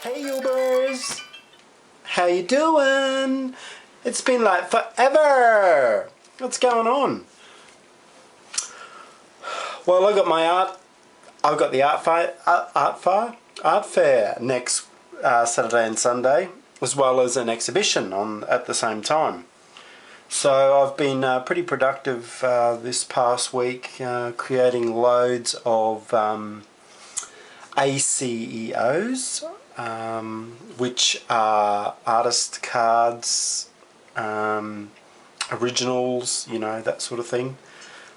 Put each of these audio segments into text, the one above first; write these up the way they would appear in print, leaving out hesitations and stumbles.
Hey Ubers! How you doing? It's been like forever! What's going on? Well, I've got the art fair next Saturday and Sunday, as well as an exhibition on at the same time. So I've been pretty productive this past week, creating loads of ACEOs, which are artist cards, originals, you know, that sort of thing.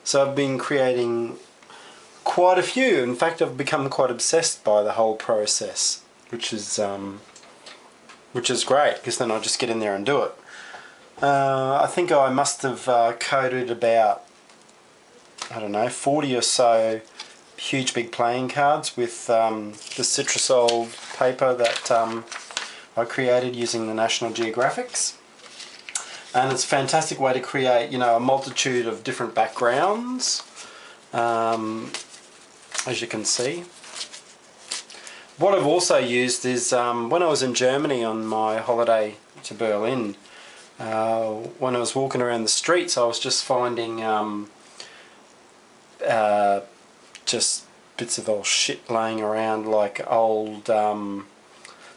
So I've been creating quite a few. In fact, I've become quite obsessed by the whole process, which is great, because then I just get in there and do it. I think I must have coded about, I don't know, 40 or so huge big playing cards with the Citrusol paper that I created using the National Geographics. And it's a fantastic way to create, you know, a multitude of different backgrounds, as you can see. What I've also used is when I was in Germany on my holiday to Berlin, when I was walking around the streets, I was just finding just bits of old shit laying around, like old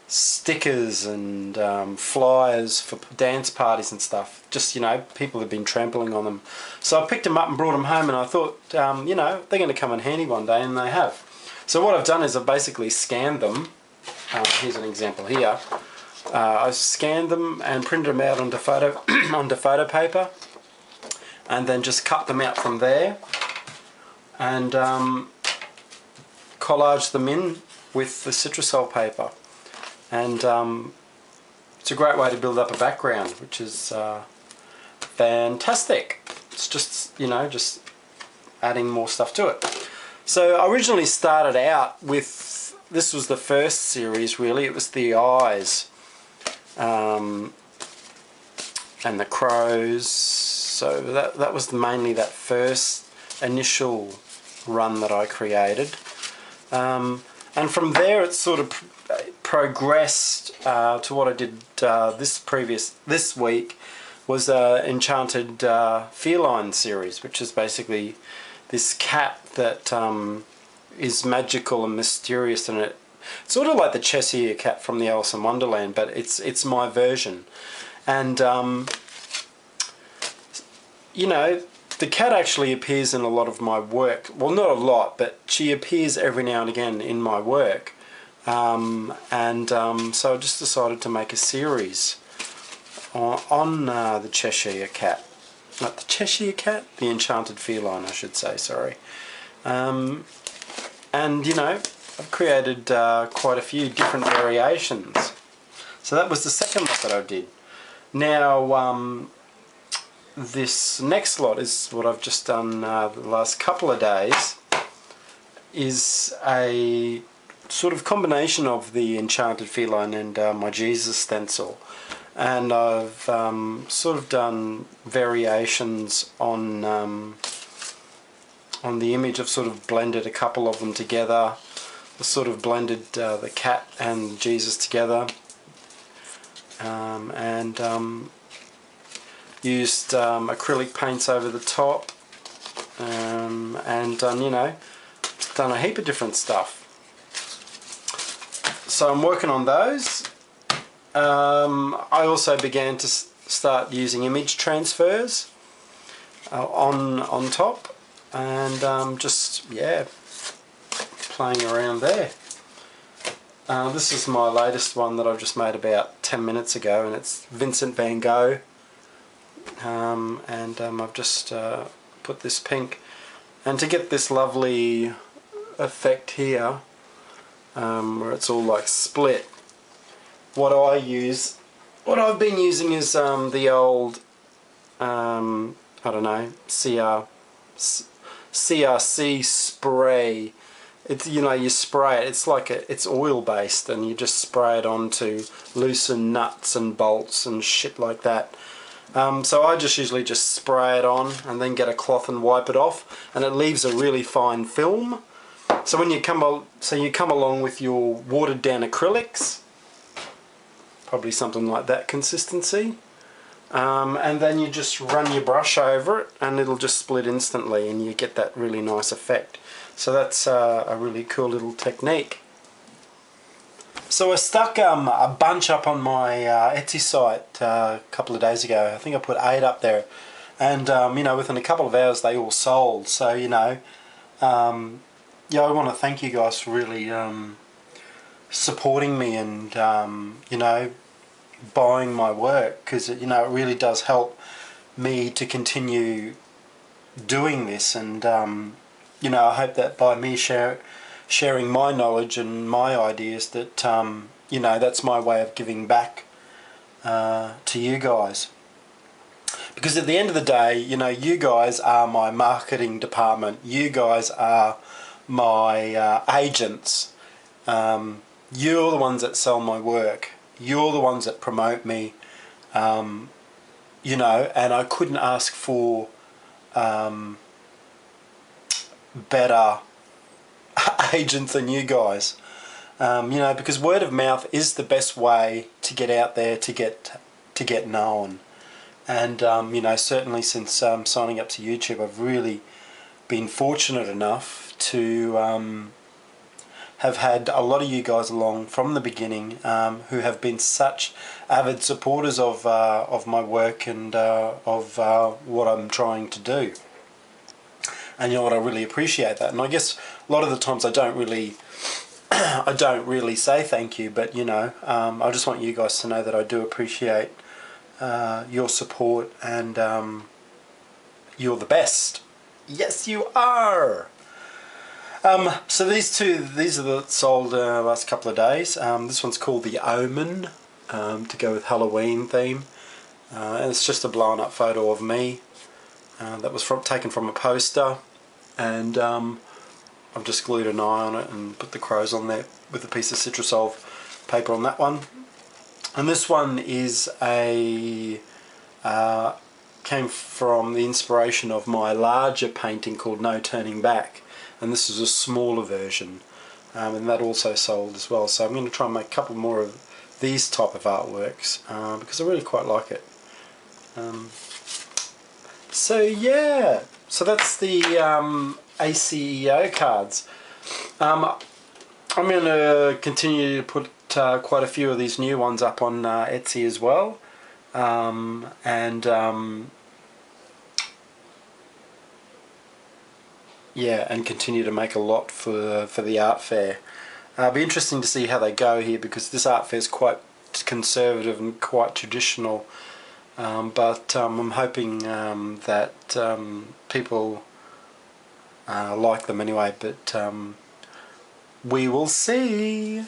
stickers and flyers for dance parties and stuff. Just, you know, people have been trampling on them. So I picked them up and brought them home, and I thought, you know, they're going to come in handy one day, and they have. So what I've done is I've basically scanned them. Here's an example here. I scanned them and printed them out onto photo paper, and then just cut them out from there and collaged them in with the Citrusol paper. And it's a great way to build up a background, which is fantastic. It's just, you know, just adding more stuff to it. So I originally started out with, this was the first series really, it was the eyes and the crows. So that was mainly that first initial run that I created. And from there it sort of progressed to what I did this week, was Enchanted Feline series, which is basically this cat that is magical and mysterious, and it's sort of like the Cheshire cat from the Alice in Wonderland, but it's my version. And you know, the cat actually appears in a lot of my work. Well, not a lot, but she appears every now and again in my work. So I just decided to make a series on the Cheshire cat. Not the Cheshire cat, the Enchanted Feline, I should say, sorry. And, you know, I've created quite a few different variations. So that was the second lot that I did. Now, this next lot is what I've just done the last couple of days, is a sort of combination of the Enchanted Feline and my Jesus stencil. And I've sort of done variations on the image. I've sort of blended a couple of them together. I sort of blended the cat and Jesus together, and used acrylic paints over the top, and done, you know, done a heap of different stuff. So I'm working on those. I also began to start using image transfers on top, and just, yeah, playing around there. This is my latest one that I've just made about 10 minutes ago, and it's Vincent van Gogh. I've just put this pink, and to get this lovely effect here, where it's all like split, what I've been using is the old I don't know, CRC spray. It's, you know, you spray it, it's like it's oil based, and you just spray it onto loosen nuts and bolts and shit like that. So I just usually just spray it on and then get a cloth and wipe it off, and it leaves a really fine film. So when you come along with your watered down acrylics, probably something like that consistency. And then you just run your brush over it and it'll just split instantly and you get that really nice effect. So that's a really cool little technique. So I stuck a bunch up on my Etsy site a couple of days ago. I think I put 8 up there, and you know, within a couple of hours they all sold. So you know, yeah, I want to thank you guys for really supporting me and you know, buying my work, because you know, it really does help me to continue doing this. And you know, I hope that by me sharing my knowledge and my ideas, that you know, that's my way of giving back to you guys. Because at the end of the day, you know, you guys are my marketing department. You guys are my agents. You're the ones that sell my work. You're the ones that promote me. You know, and I couldn't ask for better agents than you guys. You know, because word of mouth is the best way to get out there, to get known. And you know, certainly since signing up to YouTube, I've really been fortunate enough to have had a lot of you guys along from the beginning, who have been such avid supporters of my work and of what I'm trying to do. And you know what, I really appreciate that. And I guess a lot of the times I don't really say thank you, but you know, I just want you guys to know that I do appreciate your support, and you're the best. Yes, you are. So these are the sold last couple of days. This one's called the Omen, to go with Halloween theme, and it's just a blown up photo of me. That was taken from a poster, and I've just glued an eye on it and put the crows on there with a piece of Citrusol paper on that one. And this one is came from the inspiration of my larger painting called No Turning Back, and this is a smaller version, and that also sold as well. So I'm going to try and make a couple more of these type of artworks, because I really quite like it. So yeah, so that's the ACEO cards. I'm going to continue to put quite a few of these new ones up on Etsy as well, yeah, and continue to make a lot for the art fair. It'll be interesting to see how they go here, because this art fair is quite conservative and quite traditional. But I'm hoping that people like them anyway, but we will see.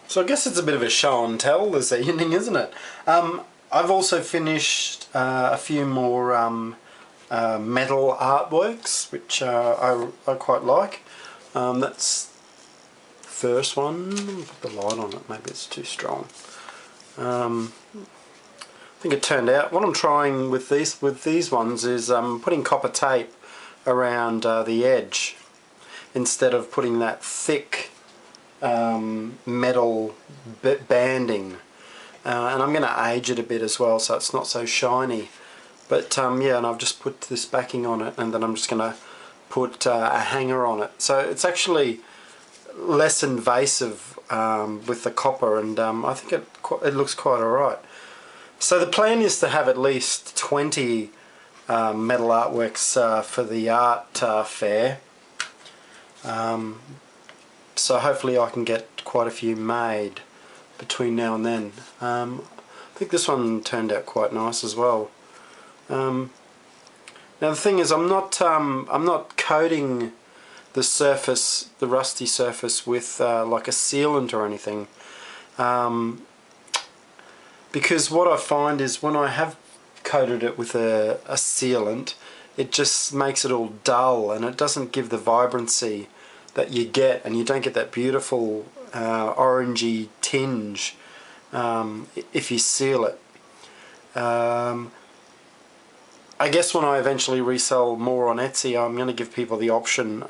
So I guess it's a bit of a show and tell this evening, isn't it? I've also finished a few more metal artworks, which I quite like. That's the first one. Put the light on it, maybe it's too strong. I think it turned out. What I'm trying with these ones is putting copper tape around the edge instead of putting that thick metal banding, and I'm going to age it a bit as well so it's not so shiny. But yeah, and I've just put this backing on it, and then I'm just going to put a hanger on it. So it's actually less invasive with the copper, and I think it looks quite alright. So the plan is to have at least 20 metal artworks for the art fair. So hopefully I can get quite a few made between now and then. I think this one turned out quite nice as well. Now the thing is, I'm not coating the surface, the rusty surface, with like a sealant or anything. Because what I find is when I have coated it with a sealant, it just makes it all dull and it doesn't give the vibrancy that you get, and you don't get that beautiful orangey tinge if you seal it. I guess when I eventually resell more on Etsy, I'm going to give people the option,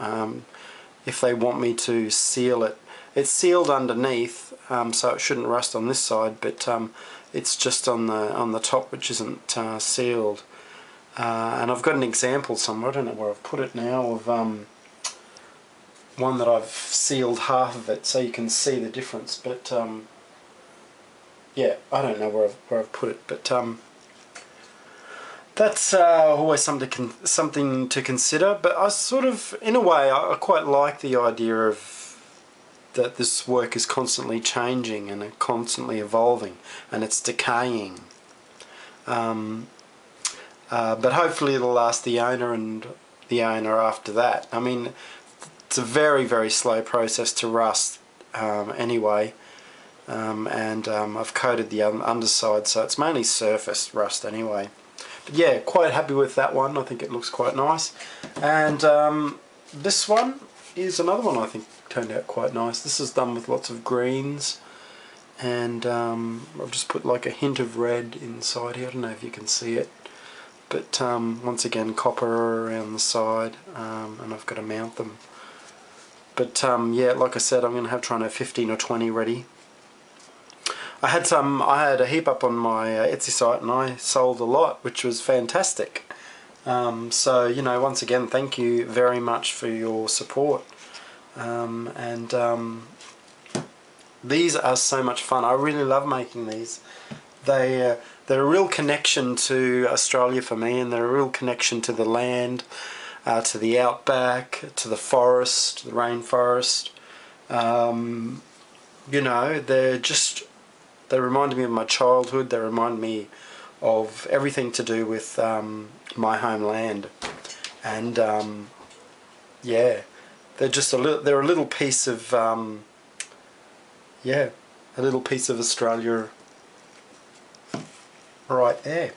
if they want me to seal it it's sealed underneath, so it shouldn't rust on this side, but it's just on the top which isn't sealed. And I've got an example somewhere, I don't know where I've put it now, of one that I've sealed half of it so you can see the difference, but yeah, I don't know where I've put it, but that's always something to consider. But I sort of, in a way, I quite like the idea of that this work is constantly changing and constantly evolving, and it's decaying. But hopefully it'll last the owner and the owner after that. I mean, it's a very, very slow process to rust anyway. And I've coated the underside, so it's mainly surface rust anyway. But yeah, quite happy with that one. I think it looks quite nice. And this one is another one I think turned out quite nice. This is done with lots of greens, and I've just put like a hint of red inside here. I don't know if you can see it, but once again copper around the side, and I've got to mount them. But yeah, like I said, I'm going to try and have 15 or 20 ready. I had a heap up on my Etsy site, and I sold a lot, which was fantastic. So, you know, once again, thank you very much for your support. These are so much fun. I really love making these. They're a real connection to Australia for me, and they're a real connection to the land, to the outback, to the forest, the rainforest. You know, they remind me of my childhood. They remind me of everything to do with my homeland, and yeah, they're a little piece of yeah, a little piece of Australia right there.